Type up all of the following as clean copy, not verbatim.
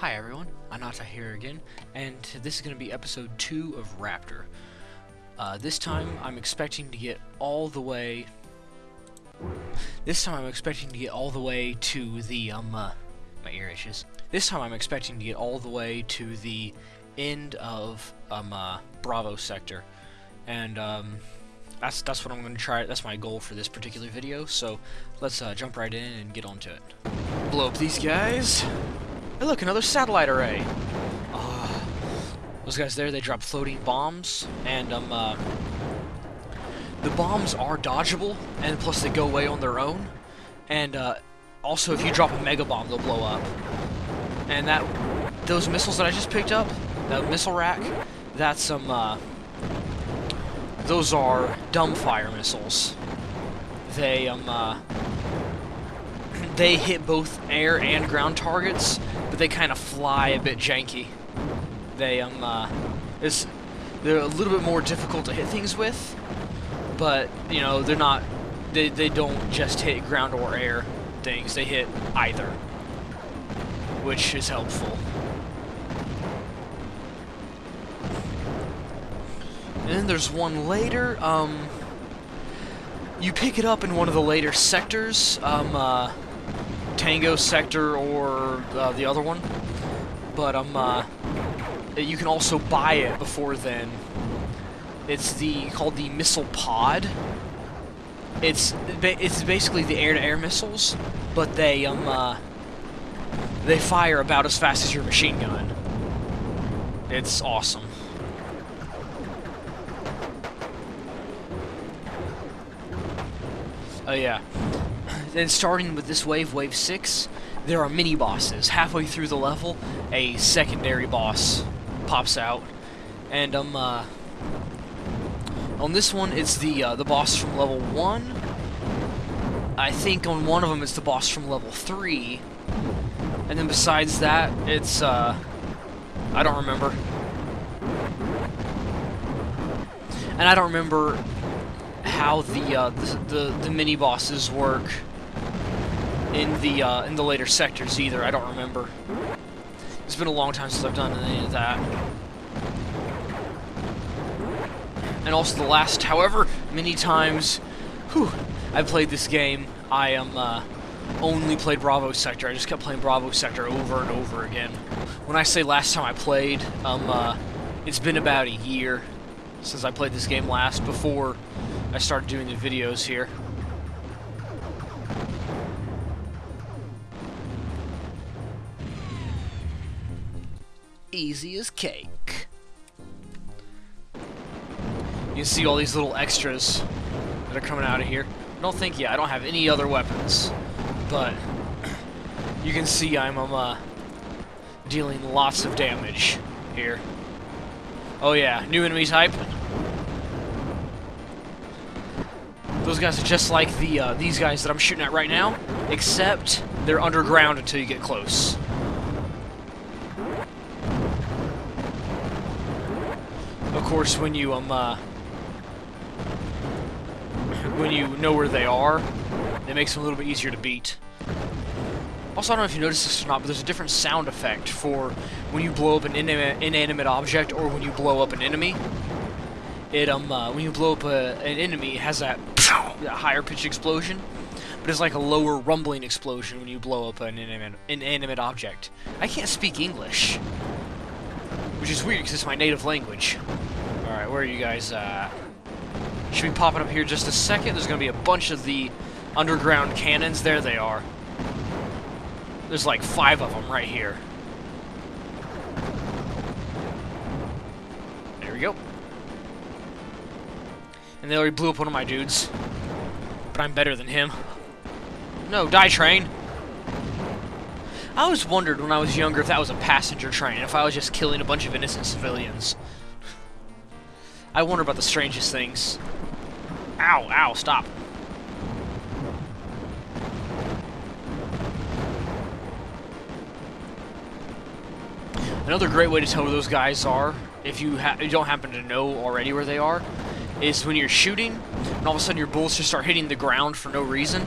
Hi everyone, Anata here again, and this is going to be episode 2 of Raptor. This time I'm expecting to get all the way... to the, my ear itches. This time I'm expecting to get all the way to the end of, Bravo sector. And, that's what I'm going to try. That's my goal for this particular video, so let's, jump right in and get onto it. Blow up these guys. Hey look, another satellite array! Those guys there, they drop floating bombs, and, the bombs are dodgeable, and plus they go away on their own, and, also if you drop a mega bomb, they'll blow up. And those missiles that I just picked up, that missile rack, that's, those are dumbfire missiles. They hit both air and ground targets, but they kind of fly a bit janky. They're a little bit more difficult to hit things with, but, you know, they're not, they don't just hit ground or air things, they hit either, which is helpful. And then there's one later, you pick it up in one of the later sectors, Tango sector or the other one, but you can also buy it before then. It's called the missile pod. It's basically the air-to-air missiles, but they fire about as fast as your machine gun. It's awesome. Oh yeah. Then starting with this wave, Wave 6, there are mini-bosses. Halfway through the level, a secondary boss pops out. And, on this one, it's the boss from level 1. I think on one of them, it's the boss from level 3. And then besides that, it's, I don't remember. And I don't remember how the mini bosses work in the later sectors either. I don't remember. It's been a long time since I've done any of that. And also the last, however many times I played this game, I only played Bravo sector. I just kept playing Bravo sector over and over again. When I say last time I played, it's been about a year since I played this game last, before I started doing the videos here. Easy as cake. You can see all these little extras that are coming out of here. I don't have any other weapons, but you can see I'm dealing lots of damage here. Oh yeah, new enemy type. Those guys are just like these guys that I'm shooting at right now, except they're underground until you get close. Of course, when you know where they are, it makes them a little bit easier to beat. Also, I don't know if you noticed this or not, but there's a different sound effect for when you blow up an inanimate object or when you blow up an enemy. When you blow up an enemy, it has that higher pitched explosion, but it's like a lower rumbling explosion when you blow up an inanimate object. I can't speak English, which is weird because it's my native language. Alright, where are you guys? Should be popping up here just a second. There's going to be a bunch of the underground cannons. There they are. There's like 5 of them right here. There we go. And they already blew up one of my dudes. But I'm better than him. No, die train! I always wondered when I was younger if that was a passenger train, if I was just killing a bunch of innocent civilians. I wonder about the strangest things. Ow, ow, stop. Another great way to tell where those guys are, if you don't happen to know already where they are, is when you're shooting, and all of a sudden your bullets just start hitting the ground for no reason,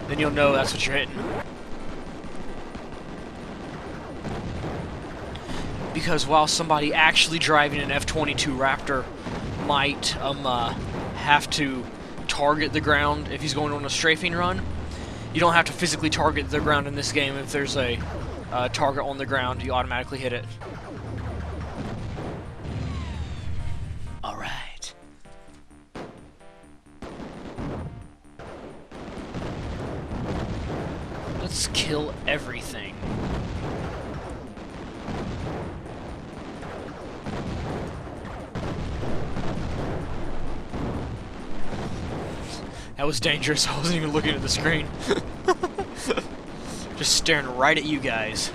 then you'll know that's what you're hitting. Because while somebody actually driving an F-22 Raptor might have to target the ground if he's going on a strafing run, you don't have to physically target the ground in this game. If there's a target on the ground, you automatically hit it. Alright. Let's kill everything. That was dangerous. I wasn't even looking at the screen. Just staring right at you guys.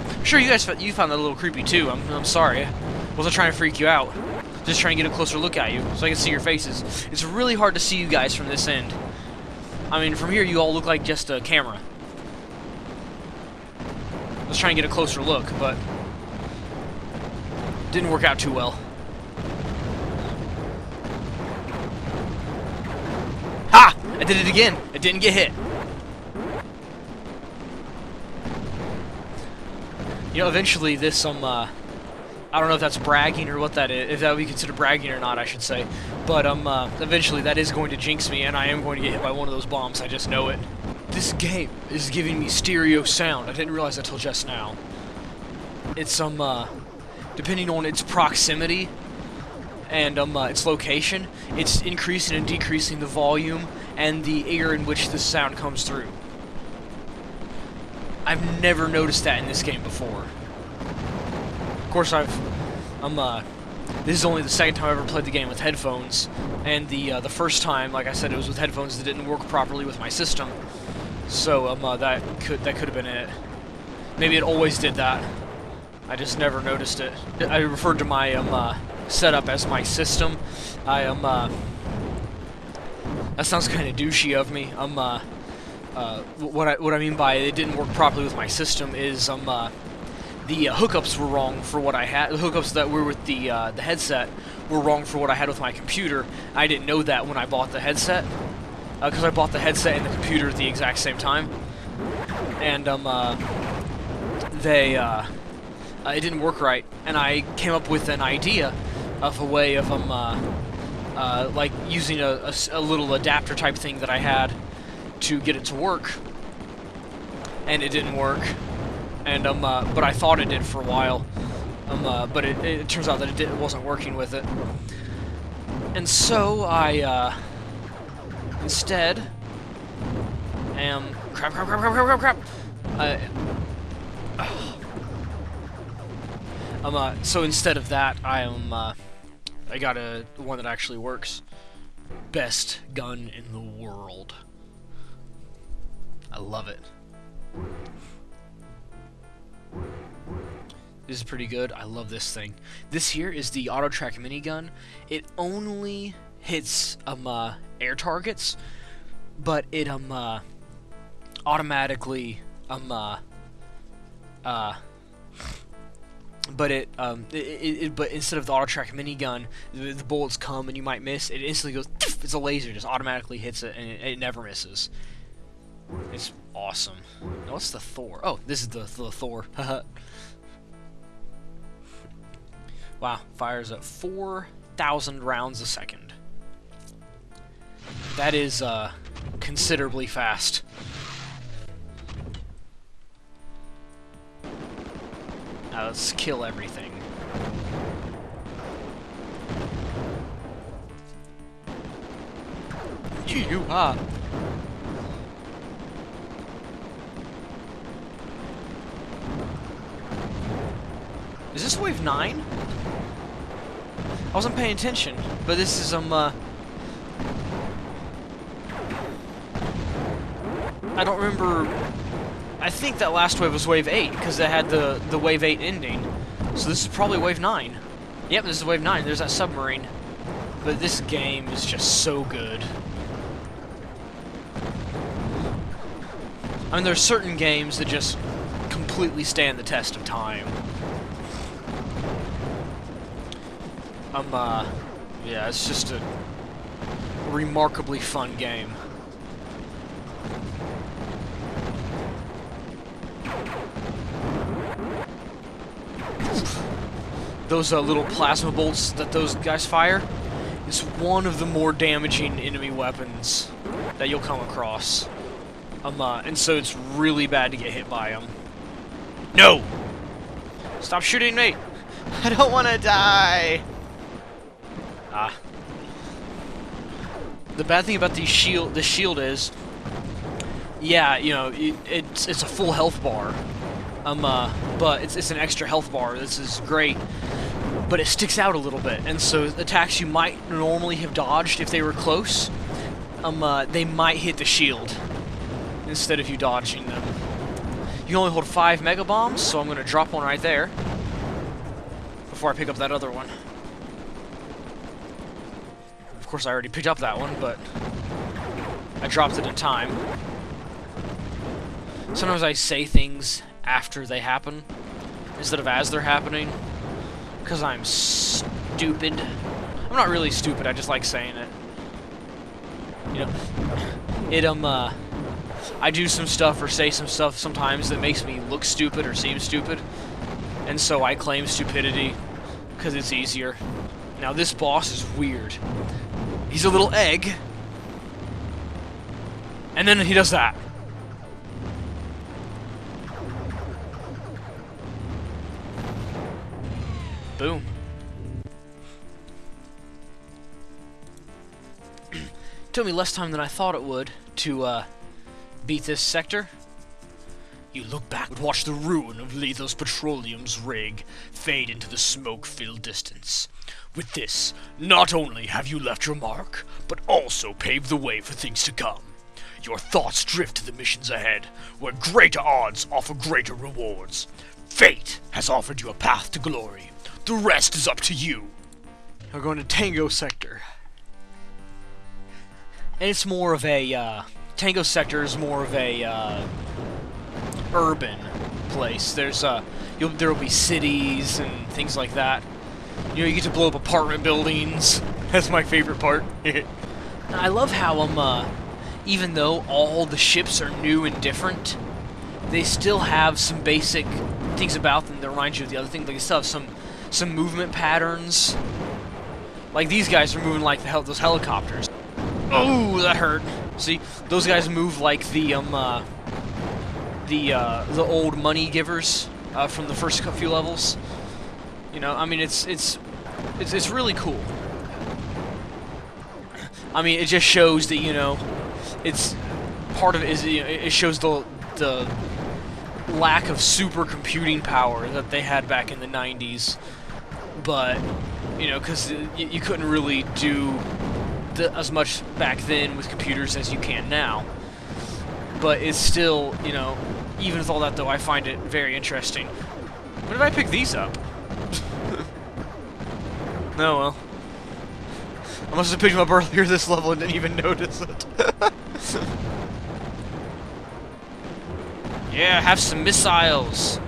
I'm sure you found that a little creepy too. I'm sorry. I wasn't trying to freak you out. Just trying to get a closer look at you so I can see your faces. It's really hard to see you guys from this end. I mean, from here you all look like just a camera. I was trying to get a closer look, but didn't work out too well. Ha! I did it again. It didn't get hit. You know, eventually this, I don't know if that's bragging or what that is, if that would be considered bragging or not, I should say. But, eventually that is going to jinx me, and I am going to get hit by one of those bombs. I just know it. This game is giving me stereo sound. I didn't realize that till just now. It's, depending on its proximity and, its location, it's increasing and decreasing the volume and the air in which the sound comes through. I've never noticed that in this game before. Of course, this is only the second time I ever played the game with headphones, and the first time, like I said, it was with headphones that didn't work properly with my system. So, that could have been it. Maybe it always did that. I just never noticed it. I referred to my, setup as my system. That sounds kind of douchey of me. What I mean by it didn't work properly with my system is, the hookups were wrong for what I had. The hookups that were with the headset were wrong for what I had with my computer. I didn't know that when I bought the headset, because I bought the headset and the computer at the exact same time. And, it didn't work right, and I came up with an idea of a way of, like using a little adapter type thing that I had to get it to work, and it didn't work, and but I thought it did for a while, but it turns out that it wasn't working with it, and so I instead am crap. So instead of that, I got one that actually works. Best gun in the world. I love it. This is pretty good. I love this thing. This here is the auto track minigun. It only hits air targets, but it automatically but instead of the auto track minigun, the bullets come and you might miss. It instantly goes. It's a laser, just automatically hits it, and it never misses. It's awesome. Now what's the Thor? Oh, this is the Thor. Wow, fires at 4,000 rounds a second. That is considerably fast. Now let's kill everything. Yoo-ha! Is this wave 9? I wasn't paying attention, but this is I don't remember. I think that last wave was wave 8 because it had the wave 8 ending. So this is probably wave 9. Yep, this is wave 9. There's that submarine. But this game is just so good. I mean, there's certain games that just completely stand the test of time. Yeah, it's just a remarkably fun game. those little plasma bolts that those guys fire is one of the more damaging enemy weapons that you'll come across. And so it's really bad to get hit by them. No! Stop shooting me! I don't want to die! Ah. The bad thing about this shield is, yeah, you know, it's a full health bar. But it's an extra health bar. This is great. But it sticks out a little bit, and so attacks you might normally have dodged if they were close, they might hit the shield instead of you dodging them. You can only hold 5 mega bombs, so I'm going to drop one right there before I pick up that other one. Of course, I already picked up that one, but I dropped it in time. Sometimes I say things after they happen instead of as they're happening, because I'm stupid. I'm not really stupid, I just like saying it. You know, I do some stuff or say some stuff sometimes that makes me look stupid or seem stupid, and so I claim stupidity, because it's easier. Now this boss is weird. He's a little egg, and then he does that. Boom. Took me less time than I thought it would to beat this sector. You look back and watch the ruin of Lethos Petroleum's rig fade into the smoke-filled distance. With this, not only have you left your mark, but also paved the way for things to come. Your thoughts drift to the missions ahead, where greater odds offer greater rewards. Fate has offered you a path to glory. The rest is up to you. We're going to Tango Sector. And it's more of a, Tango Sector is more of a, urban place. There's, there'll be cities and things like that. You know, you get to blow up apartment buildings. That's my favorite part. I love how, even though all the ships are new and different, they still have some basic things about them that remind you of the other things. Like, they still have some movement patterns. Like, these guys are moving like those helicopters. Oh, that hurt. See, those guys move like the old money givers from the first few levels. You know, I mean, it's really cool. I mean, it just shows that, you know, it's part of it is, you know, it shows the lack of supercomputing power that they had back in the 90s. But, you know, because you couldn't really do as much back then with computers as you can now. But it's still, you know, even with all that, though, I find it very interesting. When did I pick these up? No, well. I must have picked them up earlier this level and didn't even notice it. Yeah, have some missiles.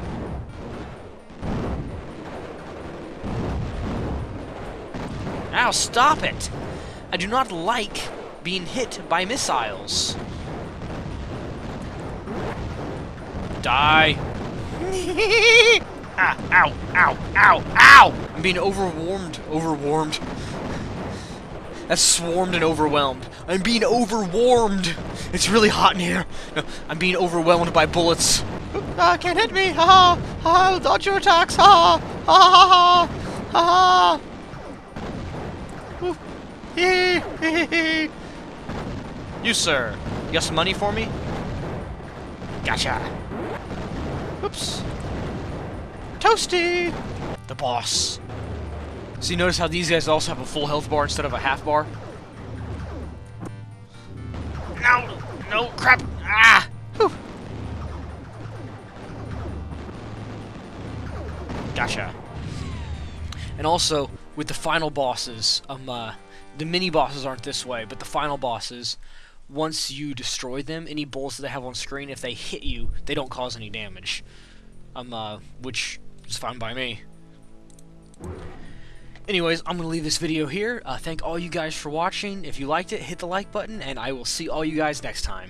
Now stop it! I do not like being hit by missiles. Die. Ah, ow, ow, ow, ow! I'm being overwarmed. That's swarmed and overwhelmed. I'm being overwarmed. It's really hot in here. No, I'm being overwhelmed by bullets. Ah, can't hit me. Ha ha. Ha, dodge your attacks. Ha ha. Ha ha ha. Ha ha. You, sir, you got some money for me? Gotcha. Oops. Toasty! The boss. So you notice how these guys also have a full health bar instead of a half bar? No! No, crap! Ah! Whew. Gotcha. And also, with the final bosses, the mini-bosses aren't this way, but the final bosses, once you destroy them, any bullets that they have on screen, if they hit you, they don't cause any damage. Which is fine by me. Anyways, I'm going to leave this video here. Thank all you guys for watching. If you liked it, hit the like button, and I will see all you guys next time.